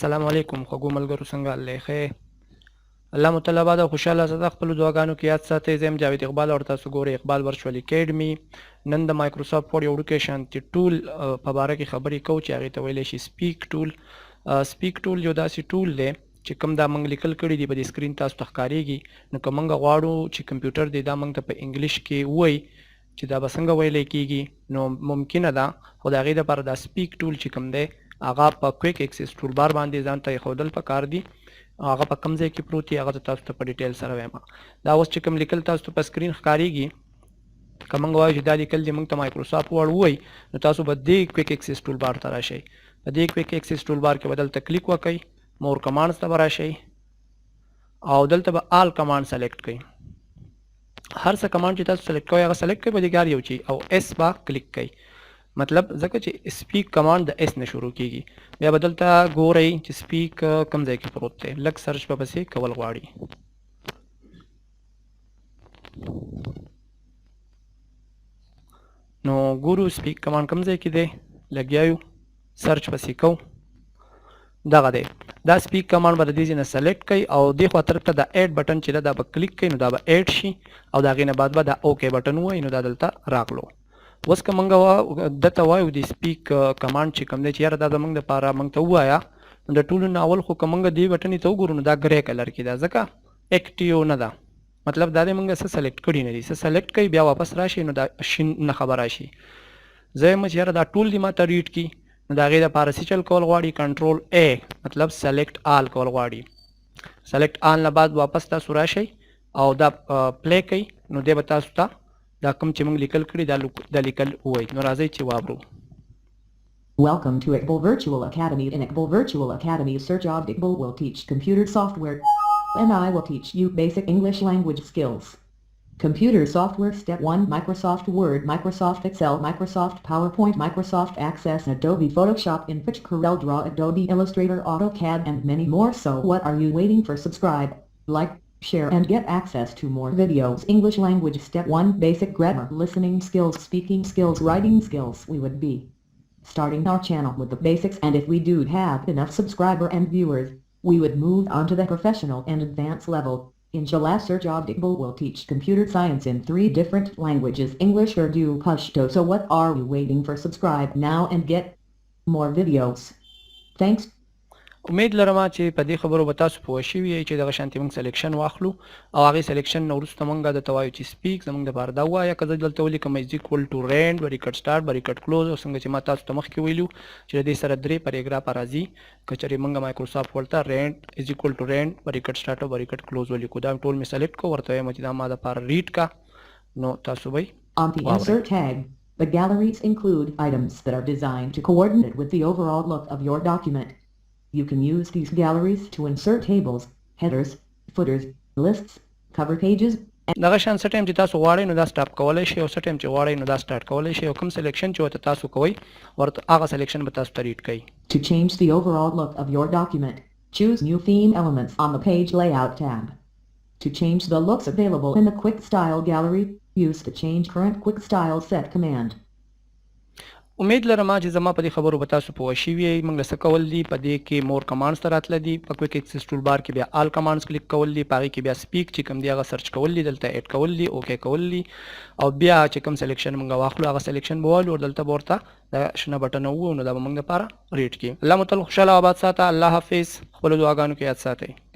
السلام علیکم خوږو ملګرو څنګه الله ښه الله متعالی بعد خوشاله زده خپل دعاګانو کې یاد ساتئ زم جاوید اقبال اور تاسو ګورئ اقبال ورچوال اکیډمي نن د مایکروسافټ ورډ ایډوکیشن ټول په باره کې خبرې کوو چې هغې ته ویلی شي سپیک ټول یو داسې ټول دی چې کوم دا موږ لیکل کړي دي په دې سکرین تاسو ته ښکارېږي نو که موږ غواړو چې کمپیوټر دی دا موږ ته په انګلیش کې ووایي چې دا به څنګه ویلی کېږي نو ممکنه ده خو د هغې دپاره دا سپیک ټول چې کوم دی هغه په کویک اکسس ټول بار باندې ځان ته ایښودل پکار دي هغه په کوم ځای کې پروت دی هغه زه تاسو ته په ډیټیل سره وایم دا اوس چې کوم لیکل تاسو ته په سکرین ښکارېږي که موږ وایو چې دا لیکل دې موږ ته مایکروسافټ ورډ ووایي نو تاسو به دې کویک اکسس ټول بار ته راشئ په دې کویک اکسس ټول بار کې به دلته کلیک وکئ مور کمانډز ته به راشئ او دلته به آل کمانډ سلیکټ کړئ هر څه کمانډ چې تاسو سلیکټ کوئ هغه سلیکټ کړئ په دې کې هر یو چی او اس به کلیک کړئ مطلب ځکه چې سپیک کمانډ د اس نه شروع کیږي بیا به دلته ګورئ چې سپیک کوم ځای کې پروت دی لږ سرچ به پسې کول غواړي نو ګورو سپیک کمانډ کوم ځای کې دی لګیا یو سرچ پسې کوو دغه دی دا سپیک کمانډ به د دې ځای نه سلیکټ کړئ او دې خوا طرف ته دا ایډ بټن چې دا به کلیک کړئ نو دا به ایډ شي او د هغې نه بعد به دا اوکې بټن ووایي نو دا دلته راغلو اوس که موږ دته وایو د سپیک کمانډ چې کوم دی چې یاره دا زموږ دپاره موږ ته ووایه نو د ټولو نه اول خو که موږ دې بټنې ته وګورو نو دا ګری کلر کې ده ځکه اکټیو نه ده مطلب دا دی موږ څه سلیکټ کړي نه دي څه سلیکټ کوي بیا واپس راشي نو دا شین نښه به راشي زه یم چې یاره دا ټول دې ما ته ریډ کړي نو د هغې دپاره څه چل کول غواړي کنټرول ا مطلب سلیکټ آل کول غواړي سلیکټ آل نه بعد واپس تاسو راشئ او دا پلی کوئ نو دی به تاسو ته دا کوم چې موږ لیکل کړي دا لیکل ووایي نو راځئ چې واورو Welcome to Iqbal Virtual Academy. In Iqbal Virtual Academy, Sir Javed Iqbal will teach computer software and I will teach you basic English language skills. Computer software Step 1 Microsoft Word, Microsoft Excel, Microsoft PowerPoint, Microsoft Access, Adobe Photoshop, InFitch, CorelDRAW, Adobe Illustrator, AutoCAD and many more. So what are you waiting for? Subscribe, like, share and get access to more videos. English language Step 1 Basic grammar, listening skills, speaking skills, writing skills. We would be starting our channel with the basics and if we do have enough subscriber and viewers, we would move on to the professional and advanced level. Inshallah, Sir Javed Iqbal will teach computer science in 3 different languages, English, Urdu, Pashto. So what are you waiting for? Subscribe now and get more videos. Thanks. امید لرم چې په دې خبرو به تاسو پوه شوي یئ چې دغه شانتې موږ سلیکشن واخلو او هغې سلیکشن نه وروسته موږ درته وایو چې سپیک زموږ دپاره دا ووایه که زه دلته ولیکم از ایکول ټو رینډ به ریکټ سټارټ به ریکټ کلوز او څنګه چې ما تاسو ته مخکې ویلو چې د دې سره 3 پیراګرافه راځي که چېرې موږ مایکروسافټ ورډ ته رینډ از ایکول ټو رینډ به ریکټ سټارټ او به ریکټ کلوز ولیکو دا ټول مې سلیکټ کړو ورته وایم چې دا ما دپاره ریډ کا نو تاسو به On the insert tag, the galleries include items that are designed to coordinate with the overall look of your document. You can use these galleries to insert tables, headers, footers, lists, cover pages, دغه شان څه ټایم چې تاسو غواړئ نو دا سټاپ کولی شئ او څه ټایم چې غواړئ نو دا سټارټ کولی شئ او کوم سلیکشن چې ورته تاسو کوئ ورته هغه سلیکشن به تاسو ته ریډ کوي. To change the overall look of your document, choose New Theme Elements on the Page Layout tab. To change the looks available in the Quick Style gallery, use the Change Current Quick Style Set command. امید لرم چې زما په دې خبرو به تاسو پوه شوي یئ موږ له څه کول دي په دې کې مور کمانډز ته راتله دي په کویک اکسس ټول بار کې بیا آل کمانډز کلیک کول دي په هغې کې بیا سپیک چې کوم دی هغه سرچ کول دي دلته ایډ کول دي اوکې کول دي او بیا چې کوم سلیکشن موږ واخلو هغه سلیکشن به والو دلته به ورته دا شنه بټن ووایو نو دا به موږ دپاره ریډ کړي الله مو تل خوشحاله او آباد ساته الله حافظ خپلو دعاګانو کې یاد ساتئ